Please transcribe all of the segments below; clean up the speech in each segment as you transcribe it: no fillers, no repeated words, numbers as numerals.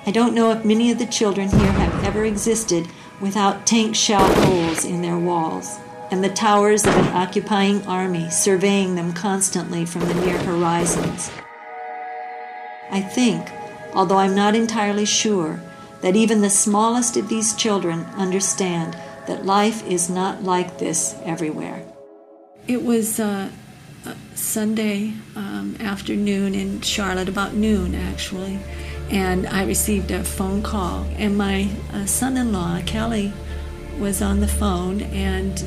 I don't know if many of the children here have ever existed without tank shell holes in their walls, and the towers of an occupying army surveying them constantly from the near horizons. I think, although I'm not entirely sure, that even the smallest of these children understand that life is not like this everywhere. It was Sunday afternoon in Charlotte, about noon actually, and I received a phone call, and my son-in-law, Kelly, was on the phone, and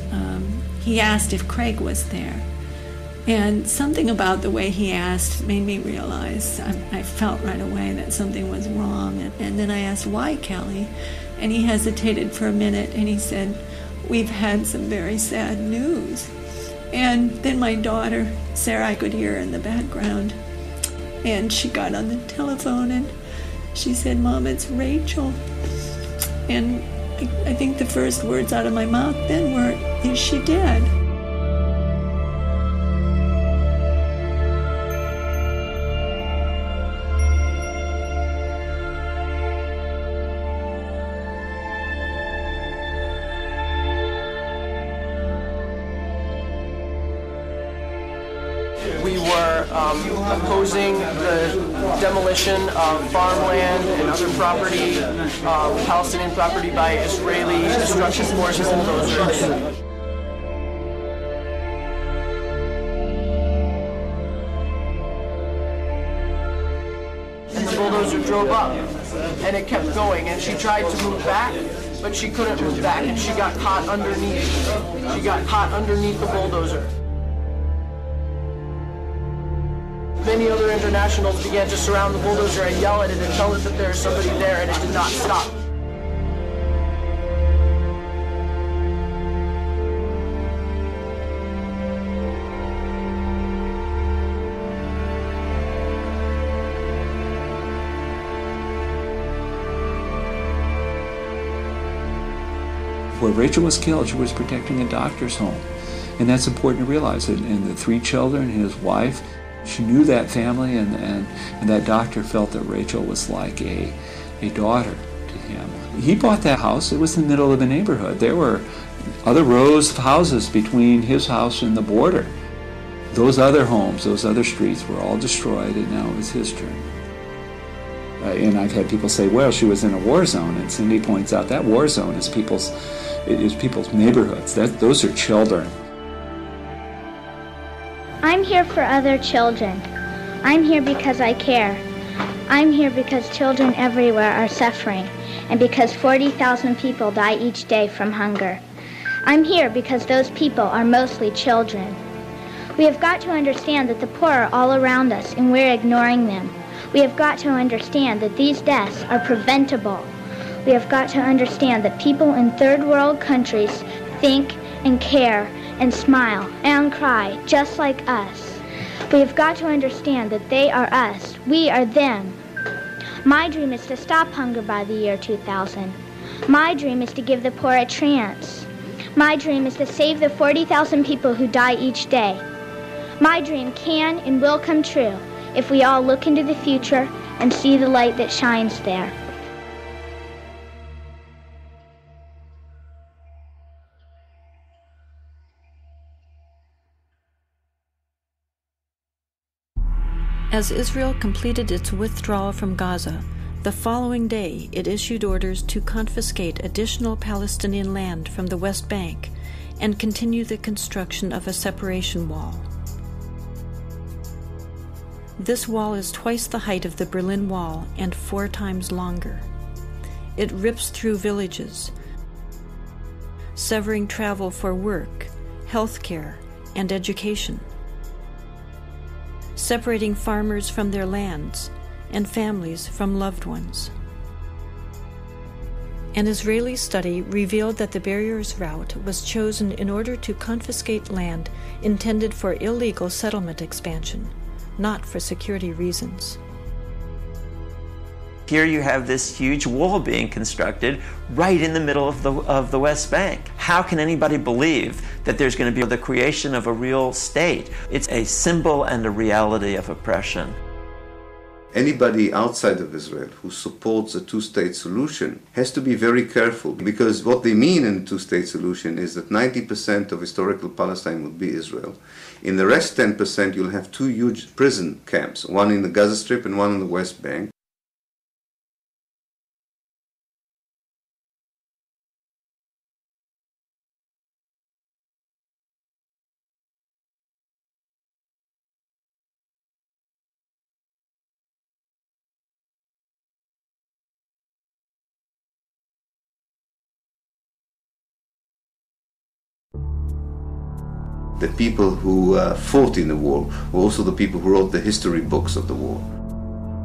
he asked if Craig was there. And something about the way he asked made me realize, I felt right away that something was wrong. And then I asked, why, Kelly? And he hesitated for a minute, and he said, we've had some very sad news. And then my daughter, Sarah, I could hear her in the background, and she got on the telephone, and she said, Mom, it's Rachel. And I think the first words out of my mouth then were, is she dead? We were opposing the demolition of farmland and other property, Palestinian property, by Israeli destruction forces and bulldozers. And the bulldozer drove up, and it kept going, and she tried to move back, but she couldn't move back, and she got caught underneath. She got caught underneath the bulldozer. Many other internationals began to surround the bulldozer and yell at it and tell it that there's somebody there, and it did not stop. Where Rachel was killed, she was protecting a doctor's home. And that's important to realize. And the 3 children, his wife, she knew that family, and that doctor felt that Rachel was like a daughter to him. He bought that house. It was in the middle of a neighborhood. There were other rows of houses between his house and the border. Those other homes, those other streets were all destroyed, and now it was his turn. And I've had people say, well, she was in a war zone, and Cindy points out that war zone is people's neighborhoods. Those are children. I'm here for other children. I'm here because I care. I'm here because children everywhere are suffering, and because 40,000 people die each day from hunger. I'm here because those people are mostly children. We have got to understand that the poor are all around us, and we're ignoring them. We have got to understand that these deaths are preventable. We have got to understand that people in third world countries think and care and smile and cry just like us. We have got to understand that they are us, we are them. My dream is to stop hunger by the year 2000. My dream is to give the poor a chance. My dream is to save the 40,000 people who die each day. My dream can and will come true if we all look into the future and see the light that shines there. As Israel completed its withdrawal from Gaza, the following day it issued orders to confiscate additional Palestinian land from the West Bank and continue the construction of a separation wall. This wall is twice the height of the Berlin Wall and 4 times longer. It rips through villages, severing travel for work, healthcare, and education, separating farmers from their lands and families from loved ones. An Israeli study revealed that the barriers route was chosen in order to confiscate land intended for illegal settlement expansion, not for security reasons. Here you have this huge wall being constructed right in the middle of the West Bank. How can anybody believe that there's going to be the creation of a real state? It's a symbol and a reality of oppression. Anybody outside of Israel who supports a two-state solution has to be very careful, because what they mean in a two-state solution is that 90% of historical Palestine would be Israel. In the rest 10%, you'll have two huge prison camps, one in the Gaza Strip and one on the West Bank. The people who fought in the war were also the people who wrote the history books of the war.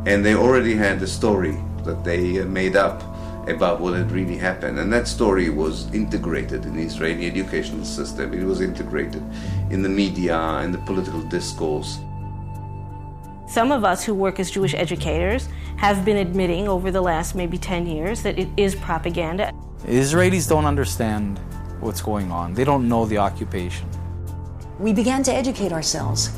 And they already had a story that they made up about what had really happened. And that story was integrated in the Israeli educational system. It was integrated in the media and the political discourse. Some of us who work as Jewish educators have been admitting over the last maybe 10 years that it is propaganda. Israelis don't understand what's going on. They don't know the occupation. We began to educate ourselves.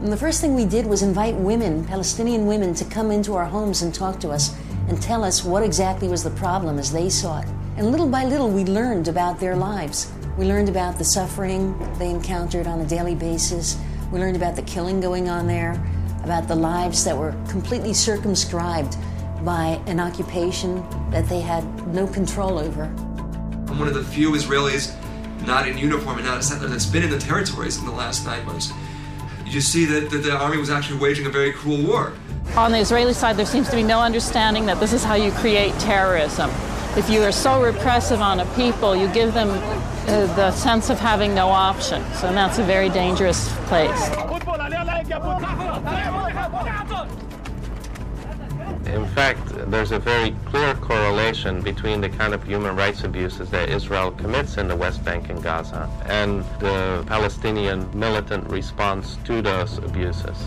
And the first thing we did was invite women, Palestinian women, to come into our homes and talk to us and tell us what exactly was the problem as they saw it. And little by little, we learned about their lives. We learned about the suffering they encountered on a daily basis. We learned about the killing going on there, about the lives that were completely circumscribed by an occupation that they had no control over. I'm one of the few Israelis not in uniform and not a settler that's been in the territories in the last 9 months. You just see that the army was actually waging a very cruel war. On the Israeli side, there seems to be no understanding that this is how you create terrorism. If you are so repressive on a people, you give them the sense of having no options, and that's a very dangerous place. In fact, there's a very clear correlation between the kind of human rights abuses that Israel commits in the West Bank and Gaza and the Palestinian militant response to those abuses.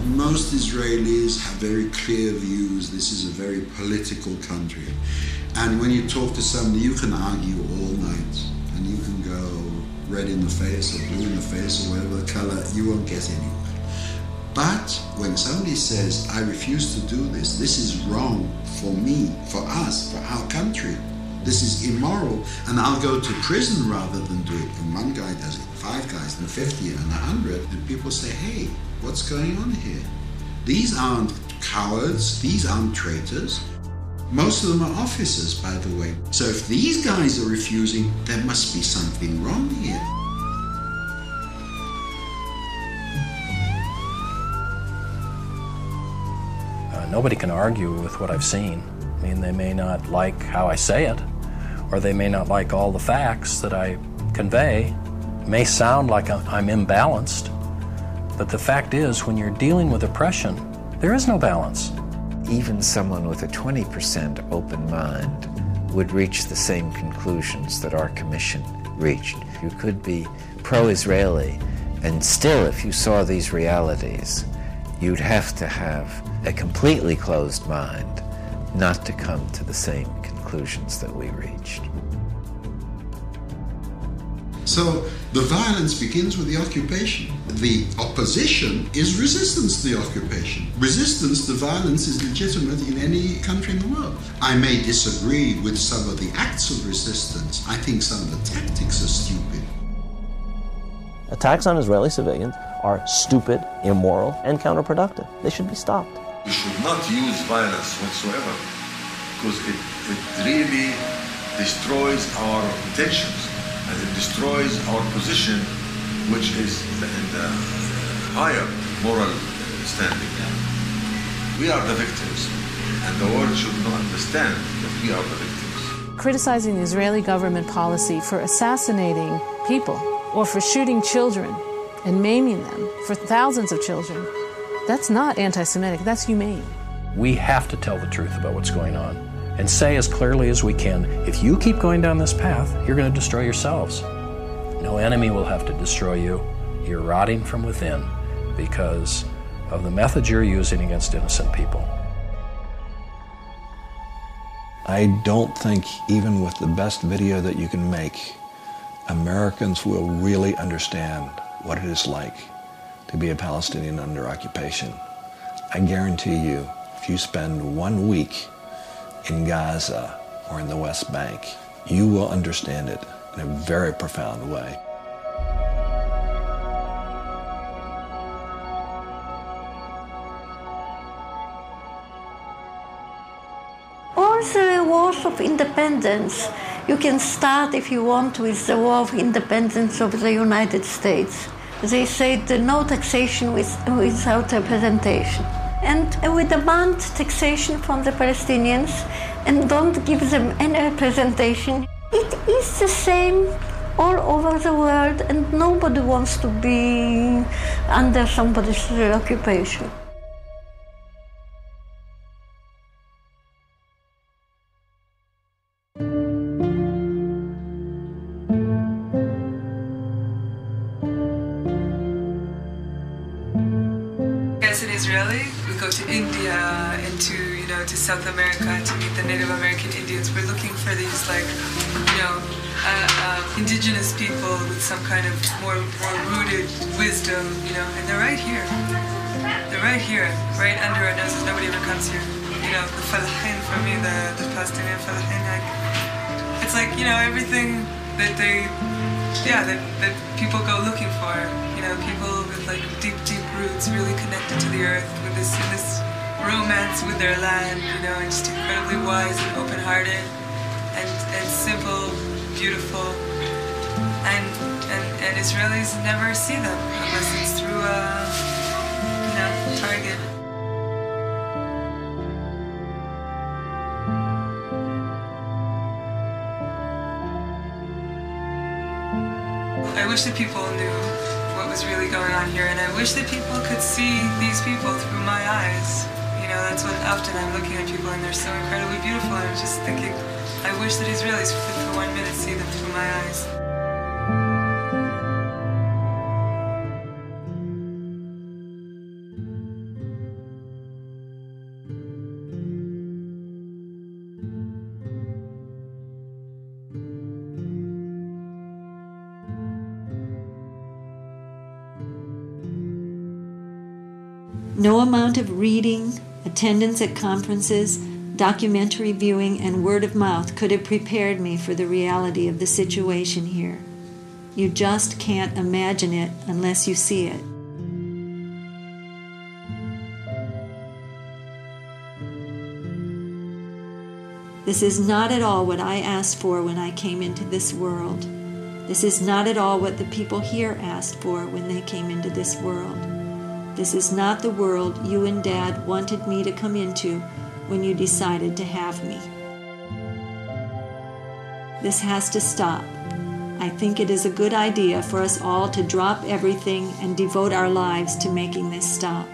Most Israelis have very clear views. This is a very political country. And when you talk to somebody, you can argue all night. And you can go red in the face or blue in the face or whatever the color, you won't get anywhere. But when somebody says, I refuse to do this is wrong for me, for us, for our country, this is immoral, and I'll go to prison rather than do it. And one guy does it, 5 guys, and 50 and 100, and people say, hey, what's going on here? These aren't cowards, these aren't traitors. Most of them are officers, by the way. So if these guys are refusing, there must be something wrong here. Nobody can argue with what I've seen. I mean, they may not like how I say it, or they may not like all the facts that I convey. It may sound like I'm imbalanced, but the fact is, when you're dealing with oppression, there is no balance. Even someone with a 20% open mind would reach the same conclusions that our commission reached. You could be pro-Israeli, and still, if you saw these realities, you'd have to have a completely closed mind not to come to the same conclusions that we reached. So the violence begins with the occupation. The opposition is resistance to the occupation. Resistance to violence is legitimate in any country in the world. I may disagree with some of the acts of resistance. I think some of the tactics are stupid. Attacks on Israeli civilians are stupid, immoral, and counterproductive. They should be stopped. We should not use violence whatsoever, because it really destroys our intentions, and it destroys our position, which is in the higher moral standing. We are the victims, and the world should not understand that we are the victims. Criticizing the Israeli government policy for assassinating people or for shooting children and maiming them, for thousands of children, that's not anti-Semitic, that's humane. We have to tell the truth about what's going on and say as clearly as we can, if you keep going down this path, you're going to destroy yourselves. No enemy will have to destroy you. You're rotting from within because of the methods you're using against innocent people. I don't think even with the best video that you can make, Americans will really understand what it is like to be a Palestinian under occupation. I guarantee you, if you spend 1 week in Gaza or in the West Bank, you will understand it in a very profound way. All the wars of independence, you can start, if you want, with the war of independence of the United States. They said no taxation without representation. And we demand taxation from the Palestinians and don't give them any representation. It is the same all over the world, and nobody wants to be under somebody's occupation. As an Israeli, we go to India and to South America to meet the Native American Indians. We're looking for these indigenous people with some kind of more rooted wisdom, and they're right here. They're right here, right under our noses. Nobody ever comes here. The falahin for me, the Palestinian falahin, it's like, everything that that people go looking for. People with deep roots, really connected to the earth, with this romance with their land, and just incredibly wise and open-hearted, and simple, beautiful, and Israelis never see them unless it's through Target. I wish that people knew what was really going on here, and I wish that people could see these people through my eyes. That's what often I'm looking at people and they're so incredibly beautiful, and I'm just thinking, I wish that Israelis could for 1 minute see them through my eyes. No amount of reading, attendance at conferences, documentary viewing, and word of mouth could have prepared me for the reality of the situation here. You just can't imagine it unless you see it. This is not at all what I asked for when I came into this world. This is not at all what the people here asked for when they came into this world. This is not the world you and Dad wanted me to come into when you decided to have me. This has to stop. I think it is a good idea for us all to drop everything and devote our lives to making this stop.